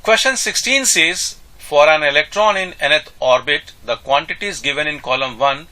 Question 16 says, for an electron in nth orbit, the quantities given in column 1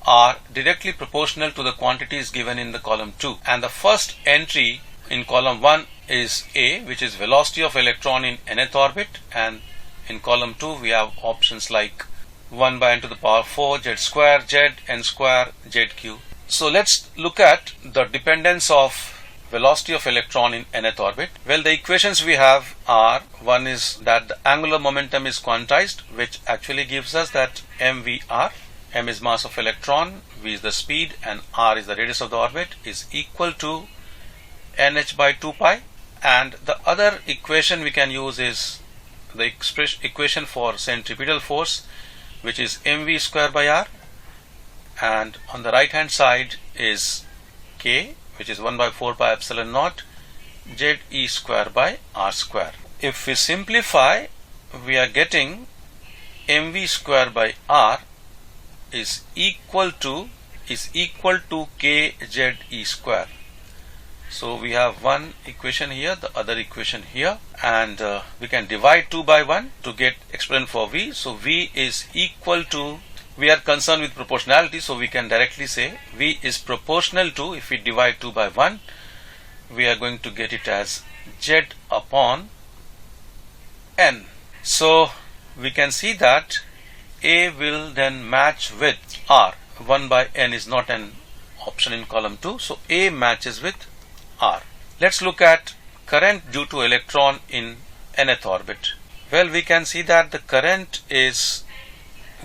are directly proportional to the quantities given in the column 2. And the first entry in column 1 is A, which is velocity of electron in nth orbit, and in column 2 we have options like 1 by n to the power 4 z square, z, n square, zq. So let's look at the dependence of velocity of electron in nth orbit. Well, the equations we have are, one is that the angular momentum is quantized, which actually gives us that mvr, m is mass of electron, v is the speed, and r is the radius of the orbit, is equal to nh by 2 pi. And the other equation we can use is the equation for centripetal force, which is mv square by r, and on the right hand side is k, which is 1 by 4 pi epsilon naught ze square by r square. If we simplify, we are getting mv square by r is equal to kze square. So we have one equation here, the other equation here, and we can divide 2 by 1 to get expression for v. So v is equal to, we are concerned with proportionality, so we can directly say v is proportional to, if we divide 2 by 1, we are going to get it as z upon n. So we can see that A will then match with r. 1 by n is not an option in column 2, so A matches with r. Let's look at current due to electron in nth orbit. Well, we can see that the current is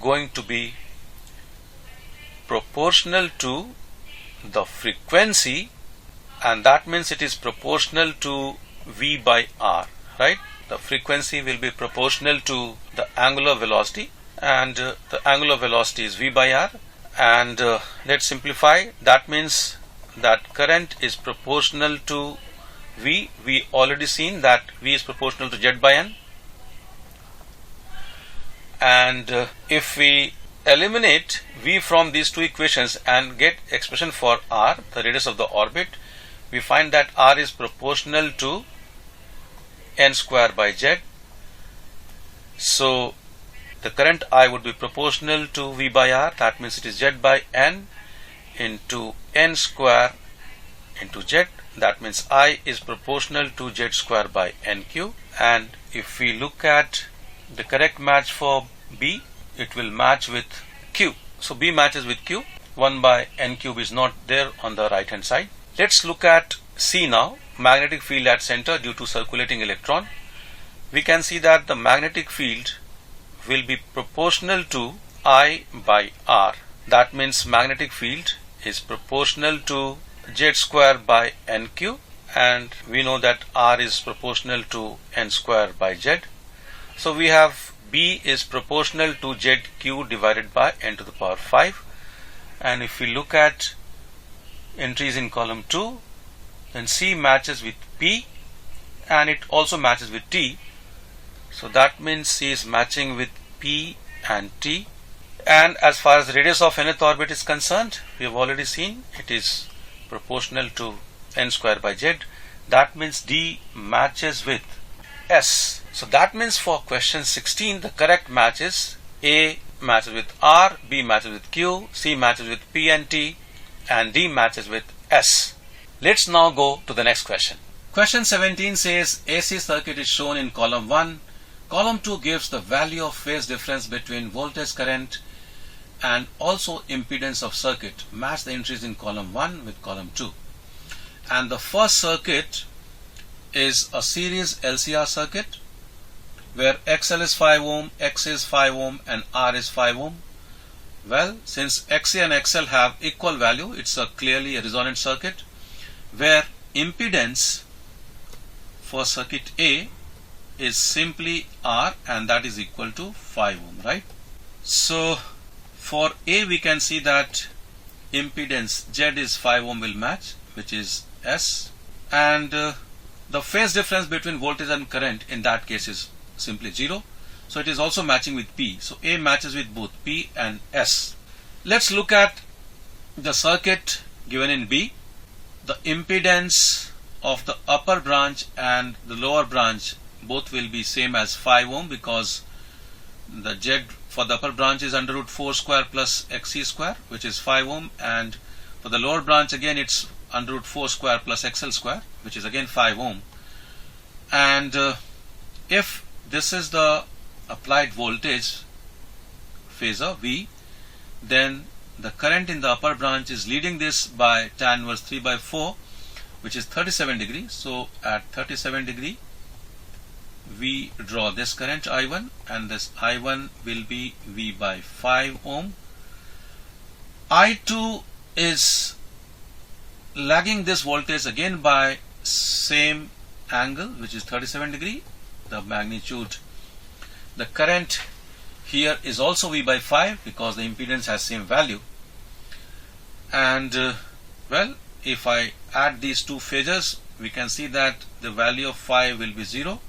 going to be proportional to the frequency, and that means it is proportional to v by r, right? The frequency will be proportional to the angular velocity, and the angular velocity is v by r. And let's simplify. That means that current is proportional to v. We already seen that v is proportional to z by n. And if we eliminate v from these two equations and get expression for r, the radius of the orbit, we find that r is proportional to n square by z. So the current I would be proportional to v by r, that means it is z by n into n square into z, that means I is proportional to z square by nq. And if we look at the correct match for B, it will match with Q. So B matches with Q. 1 by n cube is not there on the right hand side. Let's look at C now. Magnetic field at center due to circulating electron. We can see that the magnetic field will be proportional to I by R. That means magnetic field is proportional to z square by nq, and we know that R is proportional to n square by z. So we have B is proportional to zq divided by n to the power 5. And if we look at entries in column 2, then C matches with P and it also matches with T. So that means C is matching with P and T. And as far as the radius of nth orbit is concerned, we have already seen it is proportional to n square by z. That means D matches with S. So that means for question 16, the correct match is A matches with R, B matches with Q, C matches with P and T, and D matches with S. Let's now go to the next question. Question 17 says AC circuit is shown in column 1. Column 2 gives the value of phase difference between voltage current and also impedance of circuit. Match the entries in column 1 with column 2. And the first circuit is a series LCR circuit where XL is 5 ohm, X is 5 ohm and R is 5 ohm. Well, since XC and XL have equal value, it's clearly a resonant circuit where impedance for circuit A is simply R, and that is equal to 5 ohm, right? So for A we can see that impedance Z is 5 ohm will match, which is S, and the phase difference between voltage and current in that case is simply 0. So it is also matching with P. So A matches with both P and S. Let's look at the circuit given in B. The impedance of the upper branch and the lower branch both will be same as 5 ohm, because the Z for the upper branch is under root 4 square plus XC square, which is 5 ohm, and for the lower branch again it's under root 4 square plus XL square, which is again 5 ohm. And if this is the applied voltage phasor V, then the current in the upper branch is leading this by tan inverse 3 by 4, which is 37 degree. So at 37 degree we draw this current I1, and this I1 will be V by 5 ohm. I2 is lagging this voltage again by same angle, which is 37 degree. The magnitude, the current here is also V by 5 because the impedance has same value. And well, if I add these two phasors, we can see that the value of 5 will be 0,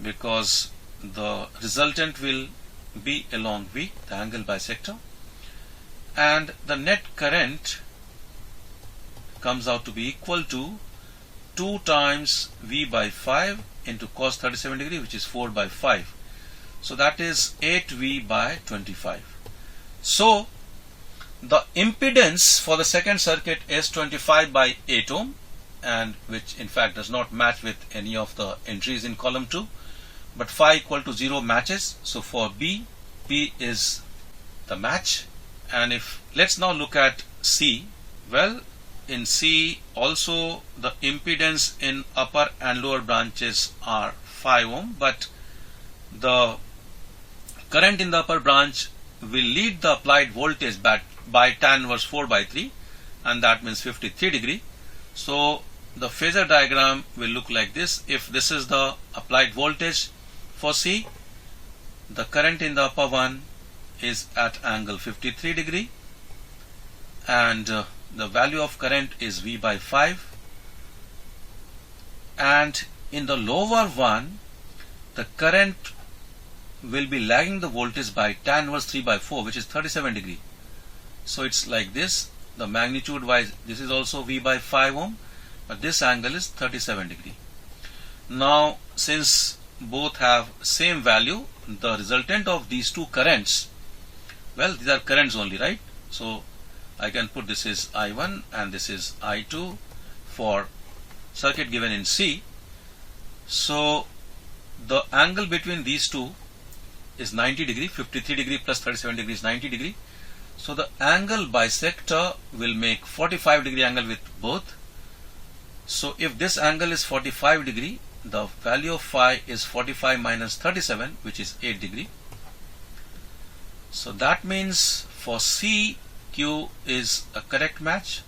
because the resultant will be along V, the angle bisector, and the net current comes out to be equal to 2 times V by 5 into cos 37 degree, which is 4 by 5. So that is 8V by 25. So the impedance for the second circuit is 25 by 8 ohm, and which in fact does not match with any of the entries in column 2, but phi equal to 0 matches. So for B, P is the match. And if let's now look at C. Well, in C also the impedance in upper and lower branches are 5 ohm, but the current in the upper branch will lead the applied voltage by tan inverse 4 by 3, and that means 53 degree. So the phasor diagram will look like this. If this is the applied voltage for C, the current in the upper one is at angle 53 degree, and the value of current is V by 5, and in the lower one the current will be lagging the voltage by tan inverse 3 by 4, which is 37 degree. So it's like this. The magnitude wise this is also V by 5 ohm, but this angle is 37 degree. Now since both have same value, the resultant of these two currents, well, these are currents only, right? So I can put this is I1 and this is I2 for circuit given in C. So the angle between these two is 90 degree. 53 degree plus 37 degree is 90 degree. So the angle bisector will make 45 degree angle with both. So if this angle is 45 degree, the value of phi is 45 minus 37, which is 8 degree. So that means for C, Q is a correct match.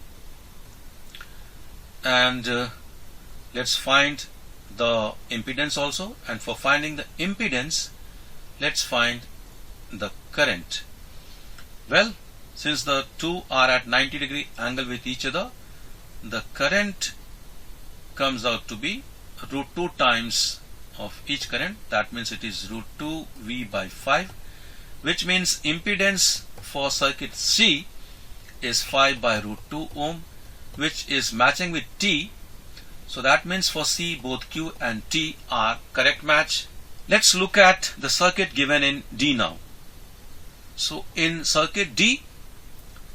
And let's find the impedance also. And for finding the impedance, let's find the current. Well, since the two are at 90 degree angle with each other, the current comes out to be root 2 times of each current. That means it is root 2 V by 5, which means impedance for circuit C is 5 by root 2 ohm, which is matching with T. So that means for C both Q and T are correct match. Let's look at the circuit given in D now. So in circuit D,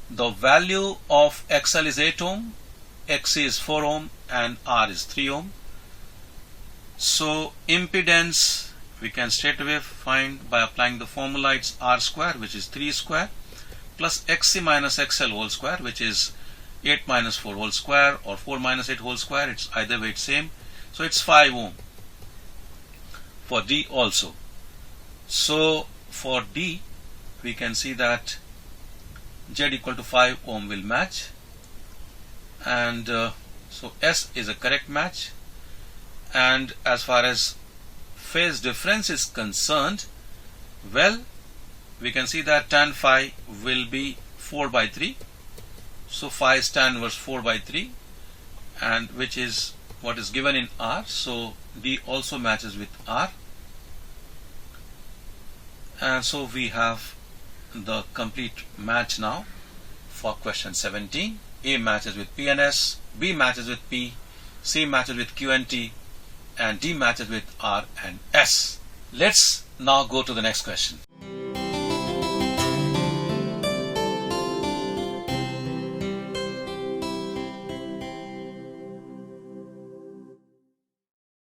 the value of XL is 8 ohm, XC is 4 ohm, and R is 3 ohm. So impedance we can straight away find by applying the formula. It's R square, which is 3 square, plus XC minus XL whole square, which is 8 minus 4 whole square, or 4 minus 8 whole square. It's either way it's same. So it's 5 ohm for D also. So for D we can see that Z equal to 5 ohm will match, and so S is a correct match. And as far as phase difference is concerned, well, we can see that tan phi will be 4 by 3. So phi is tan inverse 4 by 3, and which is what is given in R. So D also matches with R. And so we have the complete match now for question 17. A matches with P and S, B matches with P, C matches with Q and T, and D matches with R and S. Let's now go to the next question.